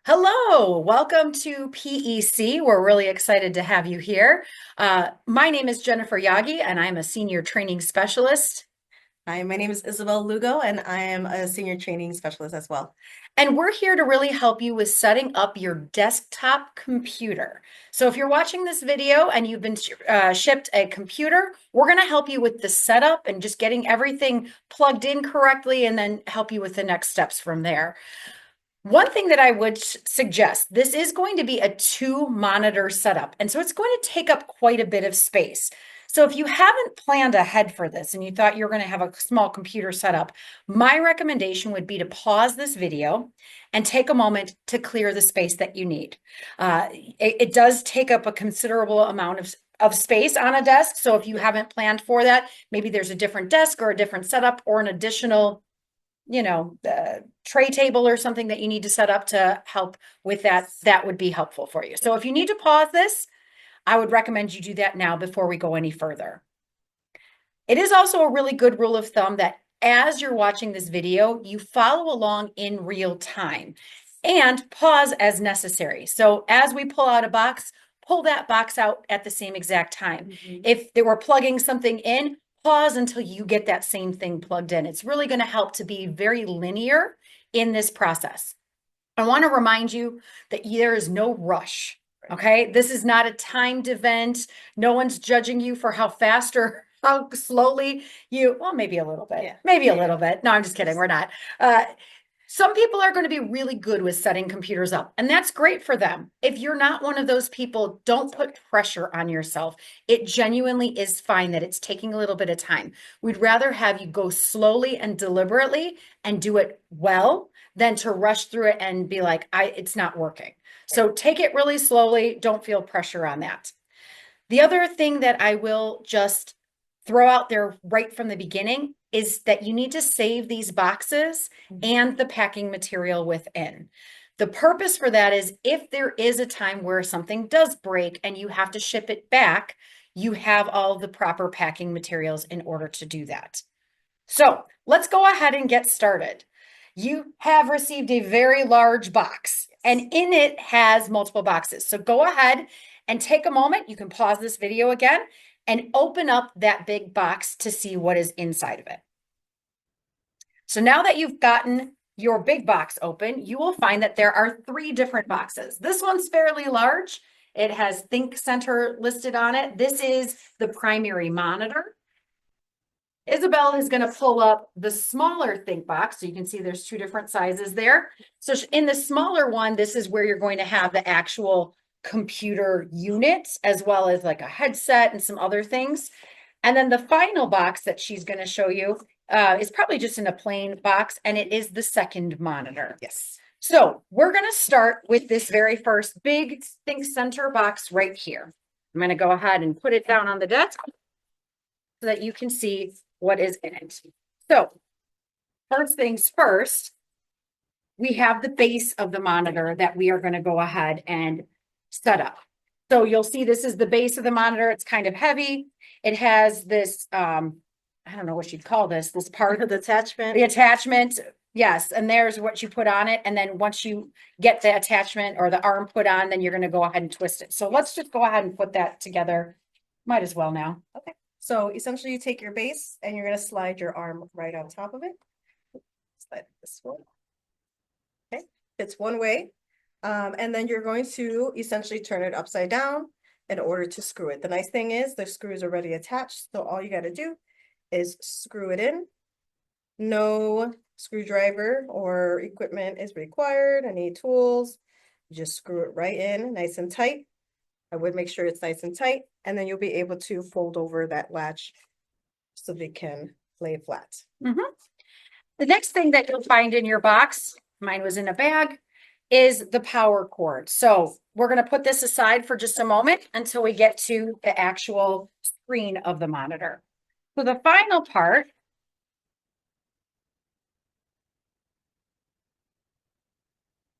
Hello, welcome to PEC. We're really excited to have you here. My name is Jennifer Yagi, and I'm a senior training specialist. Hi, my name is Isabel Lugo, and I am a senior training specialist as well. And we're here to really help you with setting up your desktop computer. So if you're watching this video and you've been shipped a computer, we're going to help you with the setup and just getting everything plugged in correctly and then help you with the next steps from there. One thing that I would suggest, this is going to be a 2 monitor setup. And so it's going to take up quite a bit of space. So if you haven't planned ahead for this and you thought you were going to have a small computer setup, my recommendation would be to pause this video and take a moment to clear the space that you need. It does take up a considerable amount of space on a desk. So if you haven't planned for that, maybe there's a different desk or a different setup or an additional tray table or something that you need to set up to help with that, that would be helpful for you. So if you need to pause this, I would recommend you do that now before we go any further. It is also a really good rule of thumb that as you're watching this video, you follow along in real time and pause as necessary. So as we pull out a box, pull that box out at the same exact time. If they were plugging something in, pause until you get that same thing plugged in. It's really going to help to be very linear in this process. I want to remind you that there is no rush. Okay. This is not a timed event. No one's judging you for how fast or how slowly well, maybe a little bit, maybe a little bit. No, I'm just kidding. We're not. Some people are going to be really good with setting computers up, and that's great for them. If you're not one of those people, don't put pressure on yourself. It genuinely is fine that it's taking a little bit of time. We'd rather have you go slowly and deliberately and do it well than to rush through it and be like, it's not working. So take it really slowly. Don't feel pressure on that. The other thing that I will just throw out there right from the beginning is that you need to save these boxes and the packing material within. The purpose for that is if there is a time where something does break and you have to ship it back, you have all the proper packing materials in order to do that. So let's go ahead and get started. You have received a very large box and in it has multiple boxes. So go ahead and take a moment. You can pause this video again and open up that big box to see what is inside of it. So now that you've gotten your big box open, you will find that there are 3 different boxes. This one's fairly large. It has Think Center listed on it. This is the primary monitor. Isabel is going to pull up the smaller Think box. So you can see there's 2 different sizes there. So in the smaller one, this is where you're going to have the actual computer unit, as well as like a headset and some other things. And then the final box that she's going to show you is probably just in a plain box, and it is the second monitor. Yes. So we're going to start with this very first big Think Center box right here. I'm going to go ahead and put it down on the desk so that you can see what is in it. So first things first, we have the base of the monitor that we are going to go ahead and set up. So you'll see this is the base of the monitor. It's kind of heavy. It has this, I don't know what you'd call this part of The attachment. the attachment. Yes. And there's what you put on it. And then once you get the attachment or the arm put on, then you're going to go ahead and twist it. So let's just go ahead and put that together. Might as well now. Okay. So essentially you take your base and you're going to slide your arm right on top of it. Slide this one. Okay. It's one way. And then you're going to essentially turn it upside down in order to screw it. The nice thing is the screw is already attached. So all you got to do is screw it in. No screwdriver or equipment is required. Any tools, just screw it right in nice and tight. I would make sure it's nice and tight, and then you'll be able to fold over that latch so they can lay flat. The next thing that you'll find in your box, mine was in a bag, is the power cord. So we're going to put this aside for just a moment until we get to the actual screen of the monitor. So the final part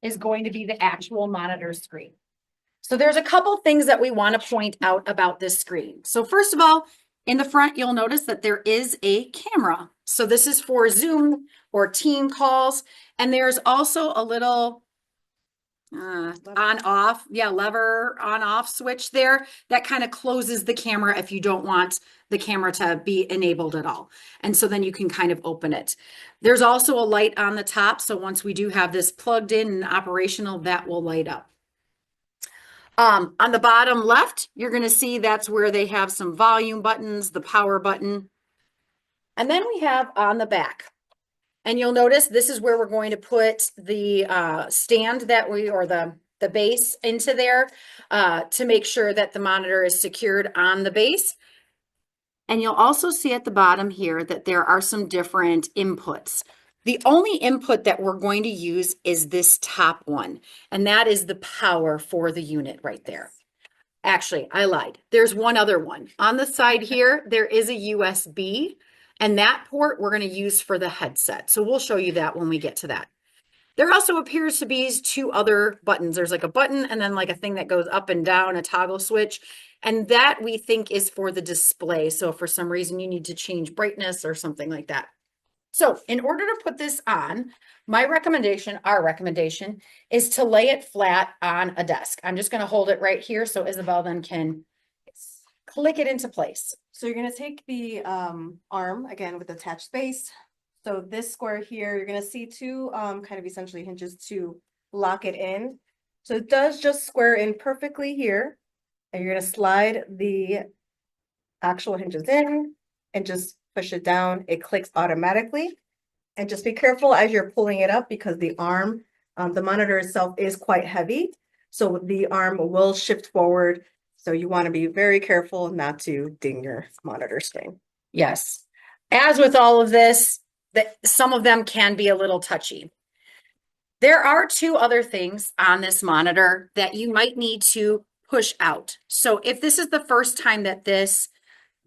is going to be the actual monitor screen. So there's a couple things that we want to point out about this screen. So first of all, in the front, you'll notice that there is a camera. So this is for Zoom or team calls. And there's also a little on off, yeah, lever on off switch there. That kind of closes the camera if you don't want the camera to be enabled at all. And so then you can kind of open it. There's also a light on the top. So once we do have this plugged in and operational, that will light up. On the bottom left, you're going to see that's where they have some volume buttons, the power button. And then we have on the back. And you'll notice this is where we're going to put the stand that or the base into there to make sure that the monitor is secured on the base. And you'll also see at the bottom here that there are some different inputs. The only input that we're going to use is this top one, and that is the power for the unit right there. Actually, I lied. There's one other one. On the side here, there is a USB. And that port we're going to use for the headset. So we'll show you that when we get to that. There also appears to be two other buttons. There's like a button and then like a thing that goes up and down, a toggle switch. And that we think is for the display. So if for some reason you need to change brightness or something like that. So in order to put this on, our recommendation is to lay it flat on a desk. I'm just going to hold it right here so Isabel then can click it into place. So you're gonna take the arm again with attached base. So this square here, you're gonna see two kind of essentially hinges to lock it in. So it does just square in perfectly here. And you're gonna slide the actual hinges in and just push it down. It clicks automatically. And just be careful as you're pulling it up because the arm, the monitor itself is quite heavy. So the arm will shift forward. So you want to be very careful not to ding your monitor screen. Yes. As with all of this, some of them can be a little touchy. There are two other things on this monitor that you might need to push out. So if this is the first time that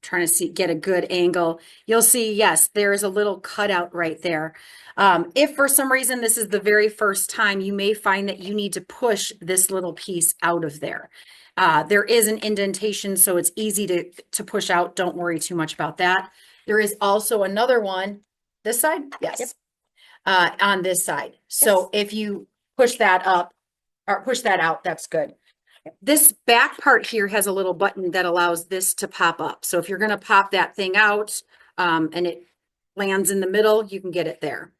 trying to get a good angle, you'll see, yes, there is a little cutout right there. If for some reason this is the very first time, you may find that you need to push this little piece out of there. There is an indentation, so it's easy to push out. Don't worry too much about that. There is also another one, this side, yes, yep. On this side. So yes. If you push that up or push that out, that's good. This back part here has a little button that allows this to pop up. So if you're going to pop that thing out and it lands in the middle, you can get it there.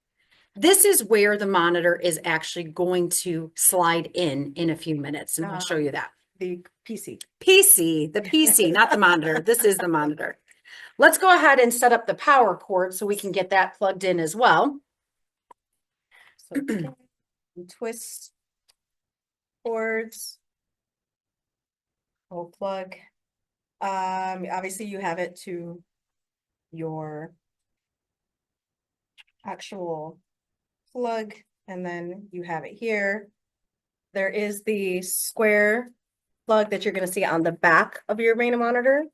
This is where the monitor is actually going to slide in a few minutes, and I'll show you that. The PC, the PC, not the monitor. This is the monitor. Let's go ahead and set up the power cord so we can get that plugged in as well. So twist cords. We'll plug. Obviously you have it to your actual plug, and then you have it here. There is the square plug that you're going to see on the back of your main monitor.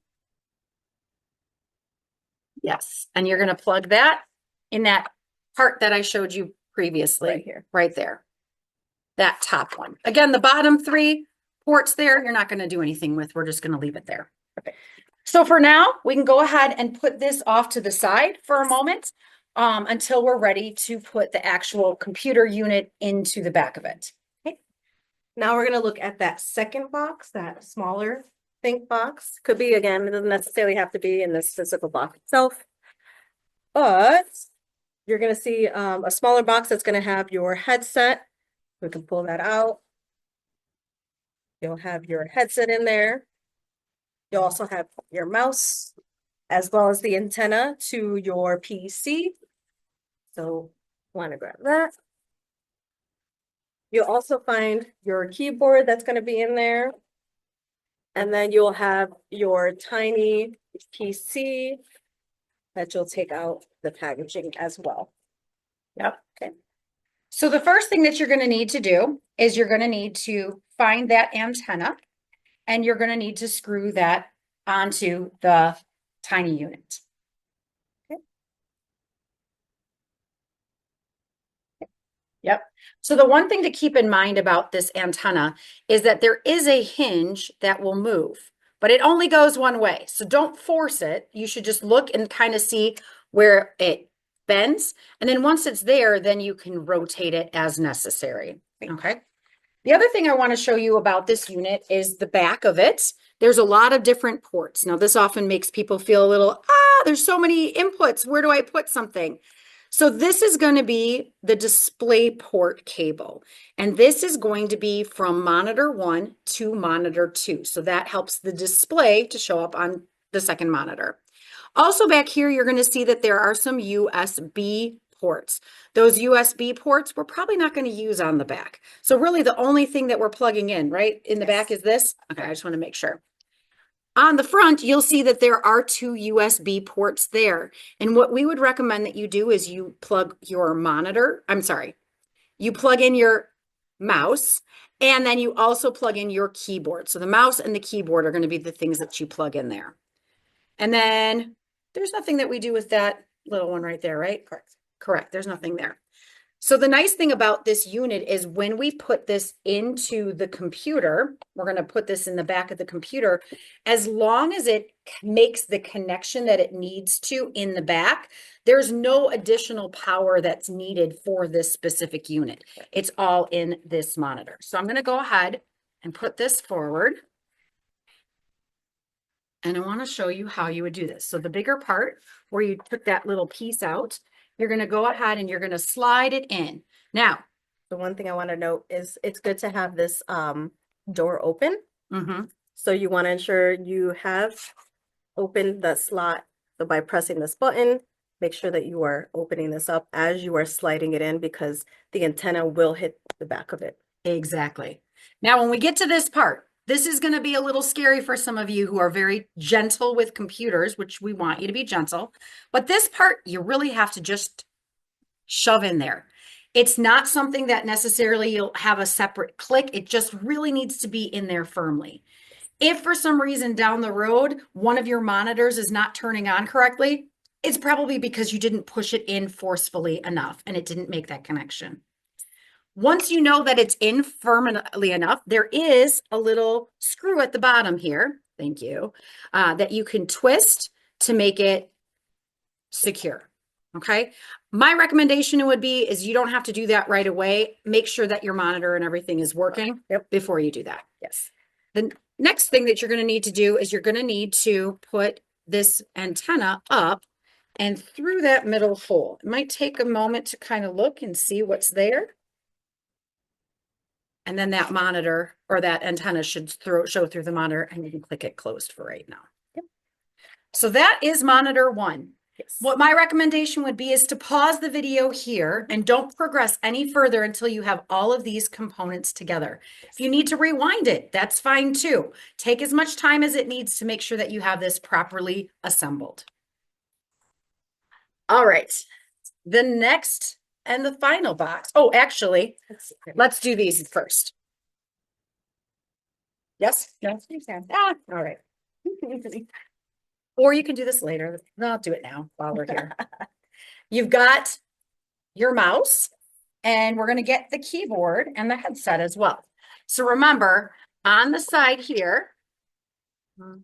Yes, and you're going to plug that in that part that I showed you previously, right here, right there. That top one. Again, the bottom three ports there, you're not going to do anything with. We're just going to leave it there. Okay. So for now, we can go ahead and put this off to the side for a moment until we're ready to put the actual computer unit into the back of it. Okay. Now we're going to look at that second box, that smaller think box. Could be, again, it doesn't necessarily have to be in this physical box itself, but you're going to see a smaller box that's going to have your headset. We can pull that out. You'll have your headset in there. You'll also have your mouse, as well as the antenna to your PC. So want to grab that. You'll also find your keyboard that's going to be in there. And then you'll have your tiny PC that you'll take out the packaging as well. Yep. Okay. So the first thing that you're going to need to do is you're going to need to find that antenna, and you're going to need to screw that onto the tiny unit. Okay. Yep. So the one thing to keep in mind about this antenna is that there is a hinge that will move, but it only goes one way. So don't force it. You should just look and kind of see where it bends. And then once it's there, then you can rotate it as necessary. Okay. The other thing I want to show you about this unit is the back of it. There's a lot of different ports. Now, this often makes people feel a little, there's so many inputs. Where do I put something? So this is going to be the display port cable. And this is going to be from monitor 1 to monitor 2. So that helps the display to show up on the second monitor. Also back here, you're going to see that there are some USB ports. Those USB ports we're probably not going to use on the back. So really the only thing that we're plugging in, right, in the back is this. Okay, I just want to make sure. On the front, you'll see that there are 2 USB ports there. And what we would recommend that you do is you plug your monitor, you plug in your mouse, and then you also plug in your keyboard. So the mouse and the keyboard are going to be the things that you plug in there. And then there's nothing that we do with that little one right there, right? Correct. Correct. There's nothing there. So the nice thing about this unit is when we put this into the computer, we're going to put this in the back of the computer, as long as it makes the connection that it needs to in the back, there's no additional power that's needed for this specific unit. It's all in this monitor. So I'm going to go ahead and put this forward. And I want to show you how you would do this. So the bigger part where you took that little piece out, you're going to go ahead and you're going to slide it in. Now, The one thing I want to note is it's good to have this door open. So you want to ensure you have opened the slot. So by pressing this button, make sure that you are opening this up as you are sliding it in because the antenna will hit the back of it. Exactly. Now, when we get to this part, this is going to be a little scary for some of you who are very gentle with computers, which we want you to be gentle. But this part, you really have to just shove in there. It's not something that necessarily you'll have a separate click. It just really needs to be in there firmly. If for some reason down the road, one of your monitors is not turning on correctly, it's probably because you didn't push it in forcefully enough and it didn't make that connection. Once you know that it's in firmly enough, there is a little screw at the bottom here, thank you, that you can twist to make it secure, okay? My recommendation would be is you don't have to do that right away. Make sure that your monitor and everything is working before you do that. Yes. The next thing that you're going to need to do is you're going to need to put this antenna up and through that middle hole. It might take a moment to kind of look and see what's there. And then that monitor or that antenna should show through the monitor and you can click it closed for right now. Yep. So that is monitor 1. Yes. What my recommendation would be is to pause the video here and don't progress any further until you have all of these components together. If you need to rewind it, that's fine too. Take as much time as it needs to make sure that you have this properly assembled. All right. The next and the final box. Oh, actually, let's do these first. Yes? Yes, you can. All right. Or you can do this later. No, I'll do it now while we're here. You've got your mouse, and we're going to get the keyboard and the headset as well. So remember, on the side here,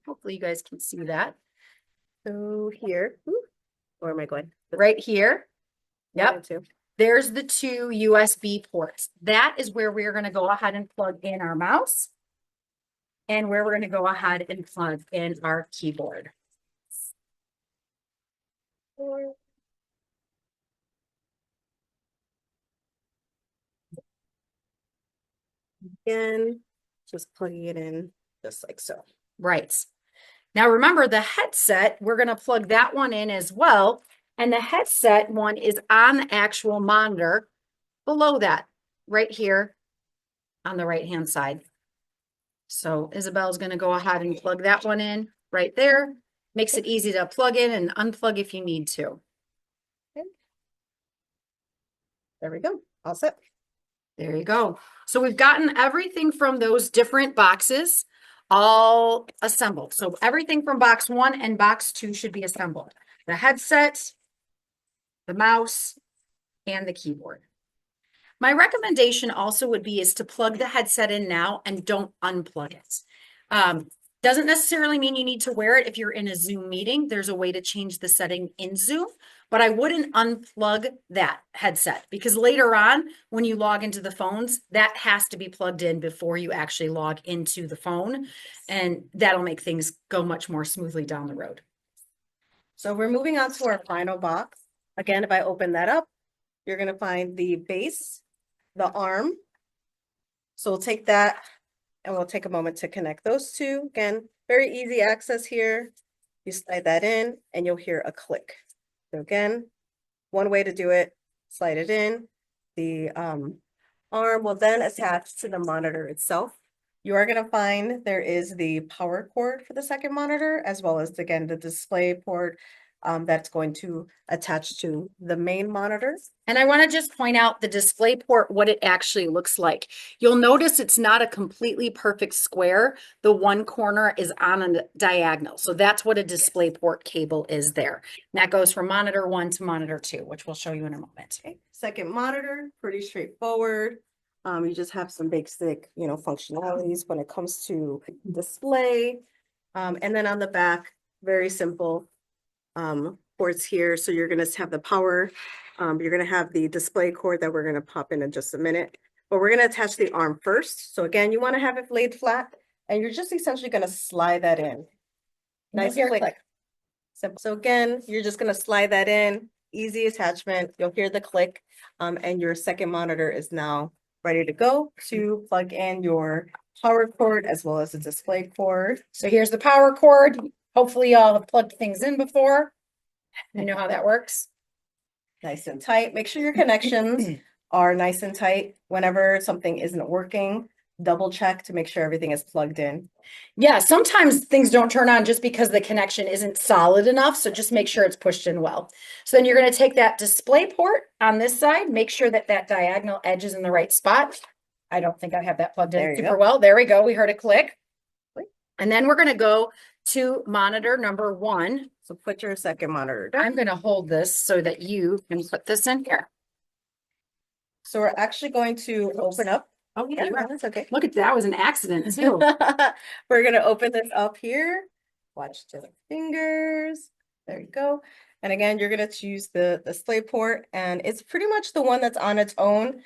hopefully you guys can see that. So here, where am I going? Right here. Yep. Two. There's the 2 USB ports. That is where we're going to go ahead and plug in our mouse and where we're going to go ahead and plug in our keyboard. Again, just plugging it in just like so. Right. Now remember the headset, we're going to plug that one in as well. And the headset one is on the actual monitor below that, right here on the right-hand side. So Isabel's going to go ahead and plug that one in right there. Makes it easy to plug in and unplug if you need to. Okay. There we go. All set. There you go. So we've gotten everything from those different boxes all assembled. So everything from box 1 and box 2 should be assembled. The headset, the mouse, and the keyboard. My recommendation also would be is to plug the headset in now and don't unplug it. Doesn't necessarily mean you need to wear it if you're in a Zoom meeting. There's a way to change the setting in Zoom, but I wouldn't unplug that headset because later on, when you log into the phones, that has to be plugged in before you actually log into the phone. And that'll make things go much more smoothly down the road. So we're moving on to our final box. Again, if I open that up, you're gonna find the base, the arm. So we'll take that and we'll take a moment to connect those two. Again, very easy access here. You slide that in and you'll hear a click. So again, one way to do it, slide it in. The arm will then attach to the monitor itself. You are gonna find there is the power cord for the second monitor, as well as, again, the display port that's going to attach to the main monitor. And I want to just point out the display port, what it actually looks like. You'll notice it's not a completely perfect square. The one corner is on a diagonal. So that's what a display port cable is there. And that goes from monitor 1 to monitor 2, which we'll show you in a moment. Okay. Second monitor, pretty straightforward. You just have some basic, functionalities when it comes to display. And then on the back, very simple ports here. So you're gonna have the power. You're gonna have the display cord that we're gonna pop in just a minute. But we're gonna attach the arm first. So again, you wanna have it laid flat, and you're just essentially gonna slide that in. Nice and quick. Simple. So again, you're just gonna slide that in. Easy attachment. You'll hear the click, and your second monitor is now ready to go to plug in your power cord as well as the display cord. So here's the power cord. Hopefully y'all have plugged things in before. You know how that works. Nice and tight. Make sure your connections are nice and tight. Whenever something isn't working, double check to make sure everything is plugged in. Yeah, sometimes things don't turn on just because the connection isn't solid enough. So just make sure it's pushed in well. So then you're going to take that display port on this side, make sure that that diagonal edge is in the right spot. I don't think I have that plugged in super well. There we go. We heard a click. And then we're going to go to monitor number 1. So put your second monitor down. I'm going to hold this so that you can put this in here. So we're actually going to open up. Oh, yeah, that's okay. Look at that. Was an accident too. We're going to open this up here. Watch the fingers. There you go. And again, you're going to choose the display port, and it's pretty much the one that's on its own.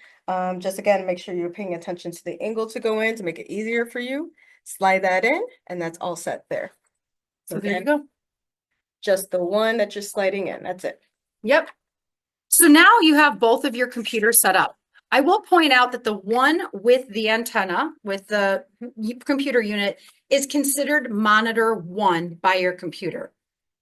Just again, make sure you're paying attention to the angle to go in to make it easier for you. Slide that in, and that's all set there. So there you go. Just the one that you're sliding in. That's it. Yep. So now you have both of your computers set up. I will point out that the one with the antenna, with the computer unit, is considered monitor 1 by your computer.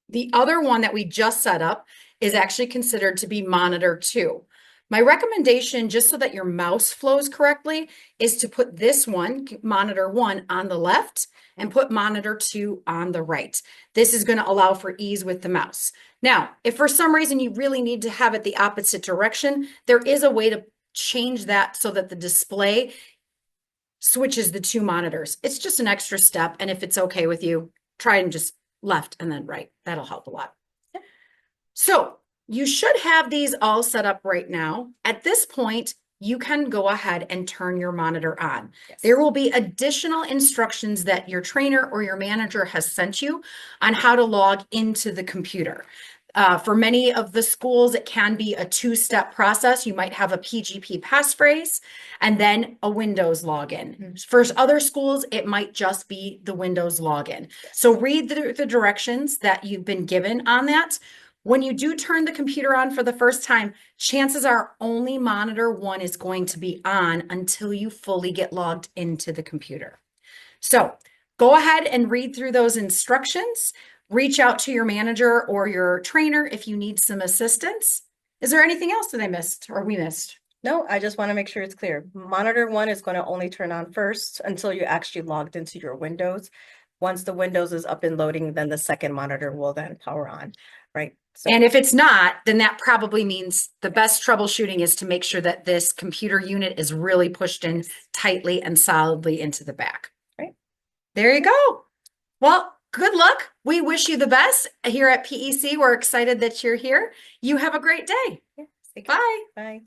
The other one that we just set up is actually considered to be monitor 2. My recommendation, just so that your mouse flows correctly, is to put this one, monitor 1, on the left and put monitor 2 on the right. This is going to allow for ease with the mouse. Now, if for some reason you really need to have it the opposite direction, there is a way to change that so that the display switches the 2 monitors. It's just an extra step, and if it's okay with you, try and just left and then right. That'll help a lot. So you should have these all set up right now. At this point, you can go ahead and turn your monitor on. Yes. There will be additional instructions that your trainer or your manager has sent you on how to log into the computer. For many of the schools, it can be a 2-step process. You might have a PGP passphrase and then a Windows login. Mm-hmm. For other schools, it might just be the Windows login. So read the directions that you've been given on that. When you do turn the computer on for the first time, chances are only monitor 1 is going to be on until you fully get logged into the computer. So go ahead and read through those instructions. Reach out to your manager or your trainer if you need some assistance. Is there anything else that I missed or we missed? No, I just want to make sure it's clear. Monitor 1 is going to only turn on first until you actually logged into your Windows. Once the Windows is up and loading, then the second monitor will then power on, right? So, and if it's not, then that probably means the best troubleshooting is to make sure that this computer unit is really pushed in tightly and solidly into the back. Right. There you go. Well, good luck. We wish you the best here at PEC. We're excited that you're here. You have a great day. Yeah, bye. Bye.